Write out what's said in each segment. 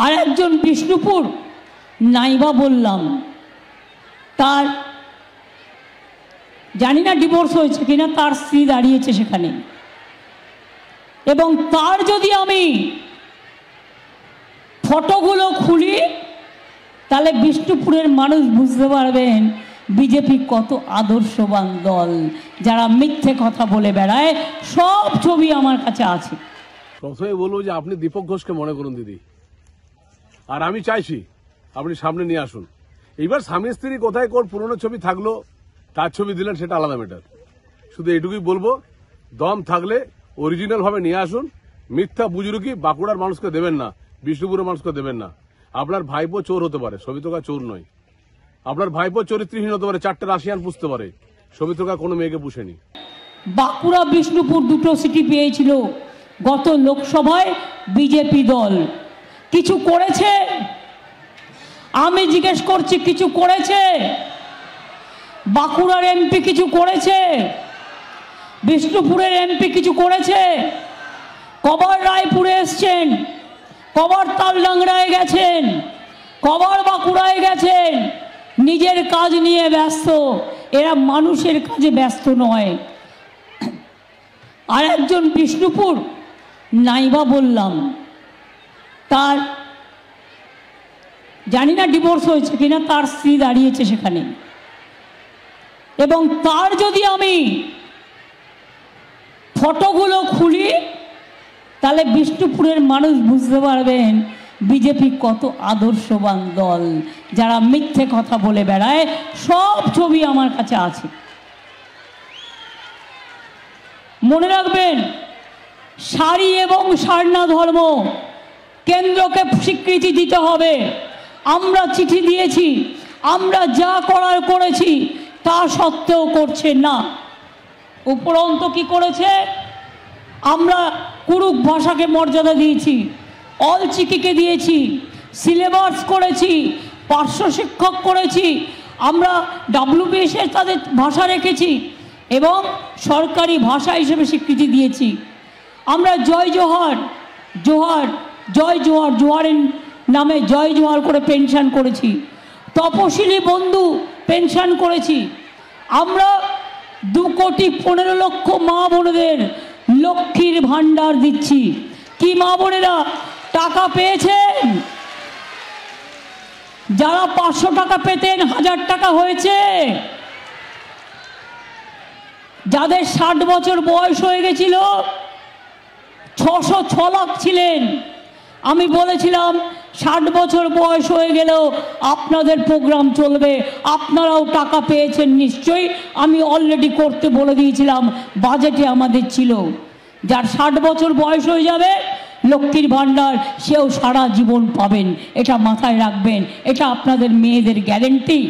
আর একজন বিষ্ণুপুর নাইবা বললাম, তার জানি না ডিভোর্স হয়েছে কিনা, তার স্ত্রী দাঁড়িয়েছে সেখানে, এবং তার যদি আমি ফটোগুলো খুলি তাহলে বিষ্ণুপুরের মানুষ বুঝতে পারবেন বিজেপি কত আদর্শবান দল। যারা মিথ্যে কথা বলে বেড়ায়, সব ছবি আমার কাছে আছে। প্রথমে বলবো যে আপনি দীপক ঘোষকে মনে করুন দিদি, আর আমি চাইছি আপনি সামনে নিয়ে আসুন। এইবার স্বামী স্ত্রী কোথায় কোন পুরনো ছবি থাকলো, তার ছবি দিলেন, সেটা আলাদা ম্যাটার। শুধু এটুকুই বলবো, দম থাকলে অরিজিনাল ভাবে নিয়ে আসুন। মিথ্যা বুজরুকি বাঁকুড়ার মানুষকে দেবেন না, বিষ্ণুপুরের মানুষকে দেবেন না। আপনার ভাইপো চোর হতে পারে, সবিতকা চোর নয়। আপনার ভাইপো চরিত্রহীন হতে পারে, 4টে রাশিয়ান পুষতে পারে, সবিতকা কোনো মেয়েকে পুষেনি। বাঁকুড়া বিষ্ণুপুর দুটো সিটি পেয়েছিল গত লোকসভায় বিজেপি দল। কিছু করেছে? আমি জিজ্ঞেস করছি, কিছু করেছে? বাঁকুড়ার এমপি কিছু করেছে? বিষ্ণুপুরের এমপি কিছু করেছে? কবার রায়পুরে এসছেন, কবার তালডাংরায় গেছেন, কবার বাঁকুড়ায় গেছেন? নিজের কাজ নিয়ে ব্যস্ত, এরা মানুষের কাজে ব্যস্ত নয়। আর একজন বিষ্ণুপুর নাইবা বললাম, তার জানি না ডিভোর্স হয়েছে কিনা, তার স্ত্রী দাঁড়িয়েছে সেখানে, এবং তার যদি আমি ফটোগুলো খুলি তাহলে বিষ্ণুপুরের মানুষ বুঝতে পারবেন বিজেপি কত আদর্শবান দল। যারা মিথ্যে কথা বলে বেড়ায়, সব ছবি আমার কাছে আছে। মনে রাখবেন, সারি এবং সারনা ধর্ম কেন্দ্রকে স্বীকৃতি দিতে হবে। আমরা চিঠি দিয়েছি, আমরা যা করার করেছি, তা সত্ত্বেও করছে না। উপরন্ত কি করেছে? আমরা কুরুক ভাষাকে মর্যাদা দিয়েছি, অলচিকিকে দিয়েছি, সিলেবাস করেছি, পার্শ্ব শিক্ষক করেছি, আমরা WBS তাদের ভাষা রেখেছি এবং সরকারি ভাষা হিসেবে স্বীকৃতি দিয়েছি। আমরা জয় জোহার, জোহার, জয় জোহার, জোহারের নামে জয় জোহার করে পেনশন করেছি, তপশিলি বন্ধু পেনশন করেছি। আমরা 2,15,00,000 মা বোনেদের লক্ষ্মীর ভান্ডার দিচ্ছি। কি মা বোনেরা টাকা পেয়েছেন? যারা 500 টাকা পেতেন 1000 টাকা হয়েছে। যাদের 60 বছর বয়স হয়ে গেছিল 606 লাখ ছিলেন। আমি বলেছিলাম 60 বছর বয়স হয়ে গেলেও আপনাদের প্রোগ্রাম চলবে, আপনারাও টাকা পেয়েছেন নিশ্চয়ই। আমি অলরেডি করতে বলে দিয়েছিলাম, বাজেটে আমাদের ছিল। যার 60 বছর বয়স হয়ে যাবে লক্ষ্মীর ভান্ডার, সেও সারা জীবন পাবেন। এটা মাথায় রাখবেন, এটা আপনাদের মেয়েদের গ্যারেন্টি।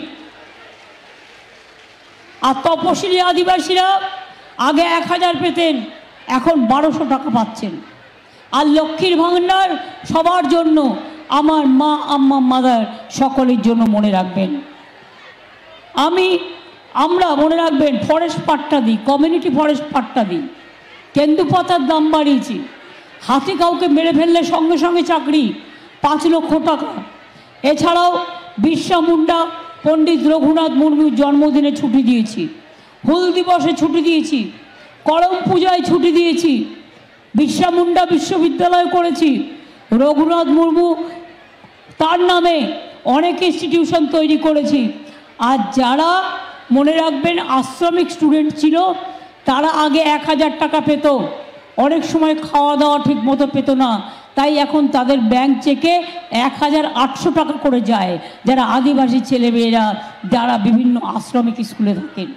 আর তপশিলি আদিবাসীরা আগে 1000 পেতেন, এখন 1200 টাকা পাচ্ছেন। আর লক্ষ্মীর ভান্ডার সবার জন্য, আমার মা, আম্মা, মাদার সকলের জন্য। মনে রাখবেন, আমরা মনে রাখবেন, ফরেস্ট পাট্টা দিই, কমিউনিটি ফরেস্ট পাট্টা দিই। কেন্দুপাতার দাম বাড়িয়েছি। হাতি কাউকে মেরে ফেললে সঙ্গে সঙ্গে চাকরি, 5 লক্ষ টাকা। এছাড়াও বিরসা মুন্ডা, পণ্ডিত রঘুনাথ মুর্মুর জন্মদিনে ছুটি দিয়েছি, হুল দিবসে ছুটি দিয়েছি, করম পূজায় ছুটি দিয়েছি, বিরসা মুন্ডা বিশ্ববিদ্যালয় করেছি, রঘুনাথ মুর্মু তার নামে অনেক ইনস্টিটিউশন তৈরি করেছি। আর যারা মনে রাখবেন আশ্রমিক স্টুডেন্ট ছিল, তারা আগে 1000 টাকা পেত, অনেক সময় খাওয়া দাওয়া ঠিক মতো পেত না, তাই এখন তাদের ব্যাংক চেকে 1800 টাকা করে যায়। যারা আদিবাসী ছেলেমেয়েরা, যারা বিভিন্ন আশ্রমিক স্কুলে থাকেন।